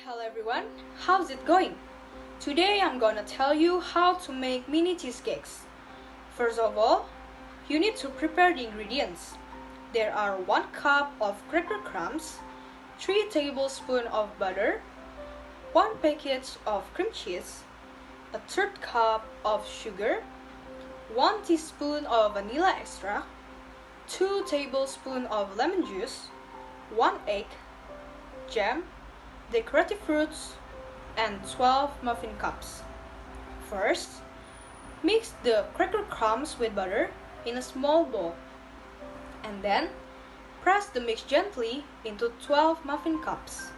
Hello everyone, how's it going? Today I'm gonna tell you how to make mini cheesecakes. First of all, you need to prepare the ingredients. There are 1 cup of cracker crumbs, 3 tablespoons of butter, 1 package of cream cheese, a third cup of sugar, 1 teaspoon of vanilla extract, 2 tablespoons of lemon juice, 1 egg, jam, decorative fruits, and 12 muffin cups. First, mix the cracker crumbs with butter in a small bowl, and then press the mix gently into 12 muffin cups.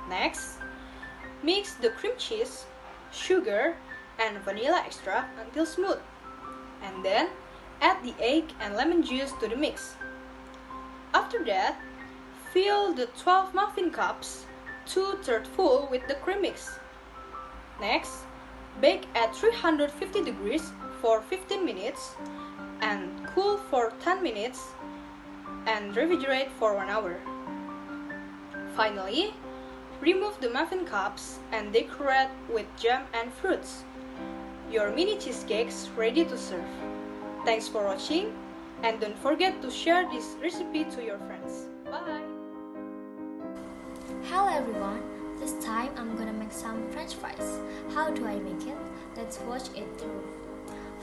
Next, mix the cream cheese, sugar, and vanilla extract until smooth, and then add the egg and lemon juice to the mix. After that, fill the 12 muffin cups 2/3 full with the cream mix. Next, bake at 350 degrees for 15 minutes and cool for 10 minutes and refrigerate for 1 hour. Finally, remove the muffin cups and decorate with jam and fruits. Your mini cheesecakes ready to serve. Thanks for watching, and don't forget to share this recipe to your friends. Bye! Hello everyone, this time I'm gonna make some french fries. How do I make it? Let's watch it through.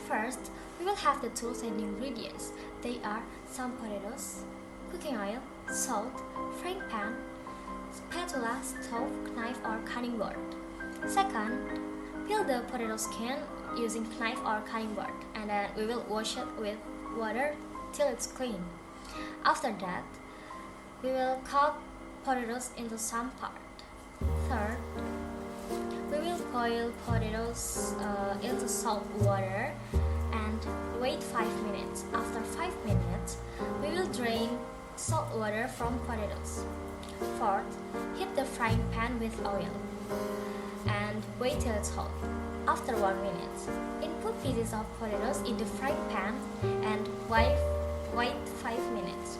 First, we will have the tools and ingredients. They are some potatoes, cooking oil, salt, frying pan, spatula, stove, knife or cutting board. Second, peel the potato skin using knife or cutting board, and then we will wash it with water till it's clean. After that, we will cut potatoes into some part. Third, we will boil potatoes into salt water and wait 5 minutes. After 5 minutes, we will drain salt water from potatoes. Fourth, heat the frying pan with oil and wait till it's hot. After 1 minute, input pieces of potatoes in the frying pan and wait 5 minutes.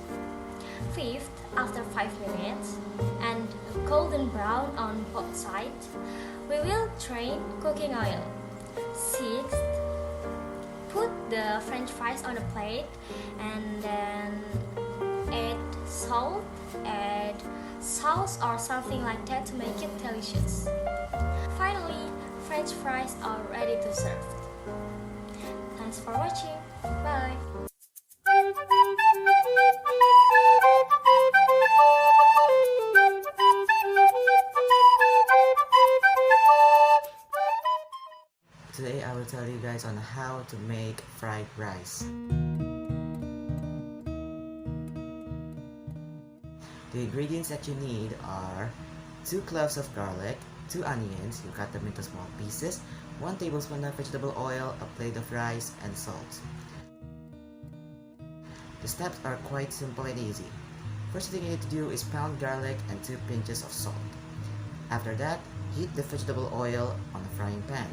Fifth, after 5 minutes and golden brown on both sides, we will drain cooking oil. Sixth, put the french fries on a plate and then add salt, add sauce or something like that to make it delicious. Finally, french fries are ready to serve. Thanks for watching. Bye! Today I will tell you guys on how to make fried rice. The ingredients that you need are 2 cloves of garlic, 2 onions, you cut them into small pieces, 1 tablespoon of vegetable oil, a plate of rice, and salt. The steps are quite simple and easy. First thing you need to do is pound garlic and 2 pinches of salt. After that, heat the vegetable oil on a frying pan.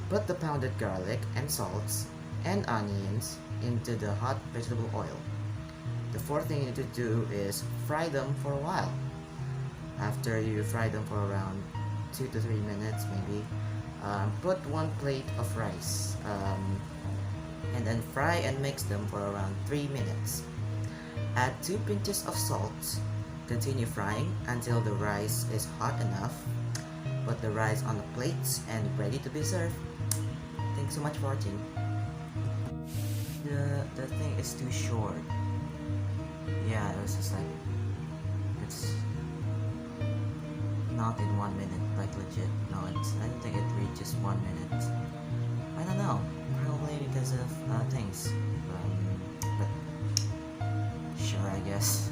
Put the pounded garlic and salts and onions into the hot vegetable oil. The fourth thing you need to do is fry them for a while. After you fry them for around 2 to 3 minutes maybe, put 1 plate of rice and then fry and mix them for around 3 minutes. Add 2 pinches of salt. Continue frying until the rice is hot enough. Put the rice on the plates and ready to be served. Thanks so much for watching. The thing is too short. Yeah, it was just like, it's not in 1 minute, like legit. No, I don't think it reaches 1 minute. I don't know, probably because of things. But sure, I guess.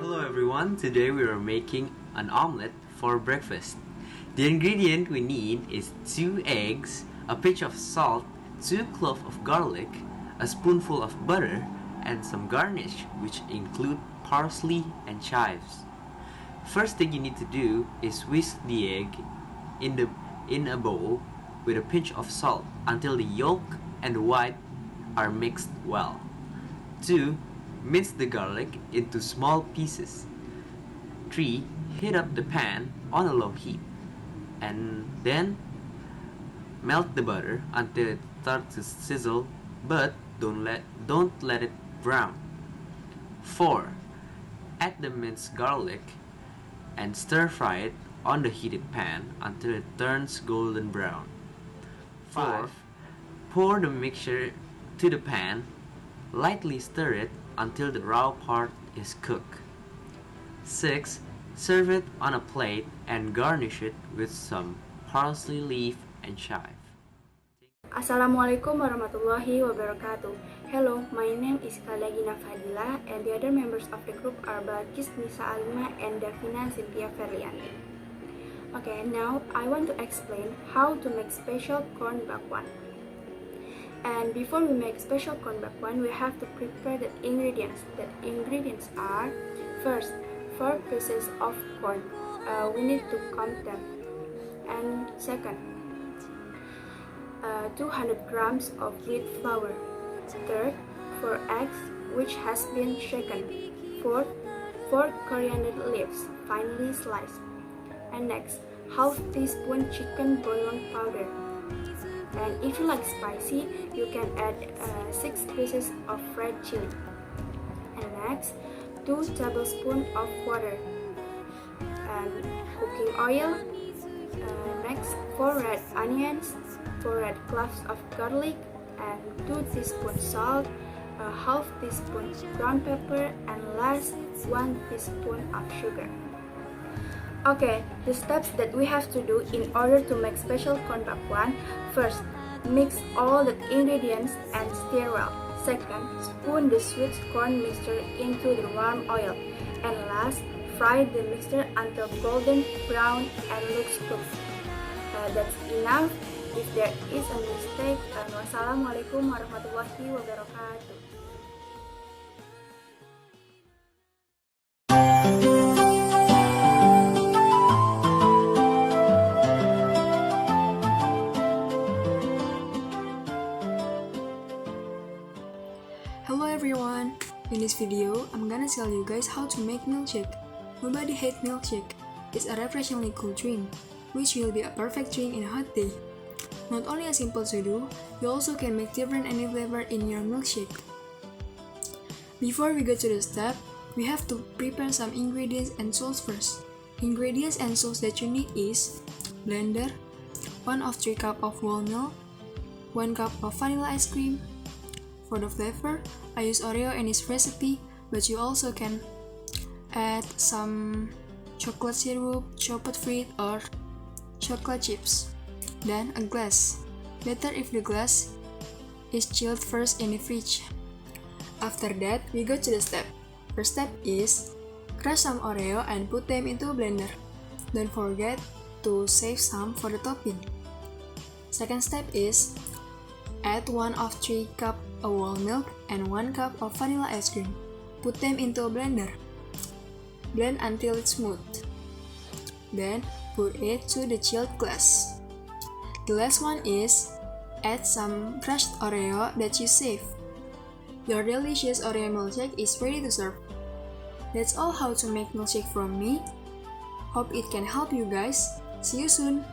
Hello everyone, today we are making an omelette for breakfast. The ingredient we need is 2 eggs, a pinch of salt, 2 cloves of garlic, a spoonful of butter, and some garnish, which include parsley and chives. First thing you need to do is whisk the egg in a bowl with a pinch of salt until the yolk and the white are mixed well. 2. Mince the garlic into small pieces. 3. Heat up the pan on a low heat. And then melt the butter until it starts to sizzle, but don't let it brown. 4. Add the minced garlic and stir fry it on the heated pan until it turns golden brown. 5. Pour the mixture to the pan, lightly stir it until the raw part is cooked. 6. Serve it on a plate and garnish it with some parsley leaf and chive. Assalamualaikum warahmatullahi wabarakatuh. Hello, my name is Kaldagina Fadila and the other members of the group are Balkis Nisa Alima and Davina Cynthia Ferlianti. Okay, now I want to explain how to make special corn bakwan. And before we make special corn bakwan, we have to prepare the ingredients. The ingredients are, first, 4 pieces of corn. We need to count them. And second, 200 grams of wheat flour. Third, 4 eggs which has been shaken. Fourth, 4 coriander leaves finely sliced. And next, half teaspoon chicken bouillon powder. And if you like spicy, you can add 6 pieces of fried chili. And next, 2 tablespoons of water. And cooking oil. Next, 4 red onions, 4 red cloves of garlic, and 2 teaspoons salt, a half teaspoon brown pepper, and last 1 teaspoon of sugar. Okay, the steps that we have to do in order to make special corn bakwan. First, mix all the ingredients and stir well. Second, spoon the sweet corn mixture into the warm oil. And last, fry the mixture until golden brown and looks cooked. That's enough. If there is a mistake, wassalamualaikum warahmatullahi wabarakatuh. Hello everyone! In this video, I'm gonna tell you guys how to make milkshake. Nobody hates milkshake. It's a refreshingly cool drink, which will be a perfect drink in a hot day. Not only a simple to do, you also can make different any flavor in your milkshake. Before we go to the step, we have to prepare some ingredients and sauce first. Ingredients and sauce that you need is blender, 1/3 cup of whole milk, 1 cup of vanilla ice cream. For the flavor, I use Oreo in this recipe, but you also can add some chocolate syrup, chocolate fruit, or chocolate chips. Then a glass. Better if the glass is chilled first in the fridge. After that, we go to the step. First step is crush some Oreo and put them into a blender. Don't forget to save some for the topping. Second step is add 1/3 cup of whole milk and 1 cup of vanilla ice cream. Put them into a blender. Blend until it's smooth. Then pour it to the chilled glass. The last one is add some crushed Oreo that you saved. Your delicious Oreo milkshake is ready to serve. That's all how to make milkshake from me. Hope it can help you guys. See you soon!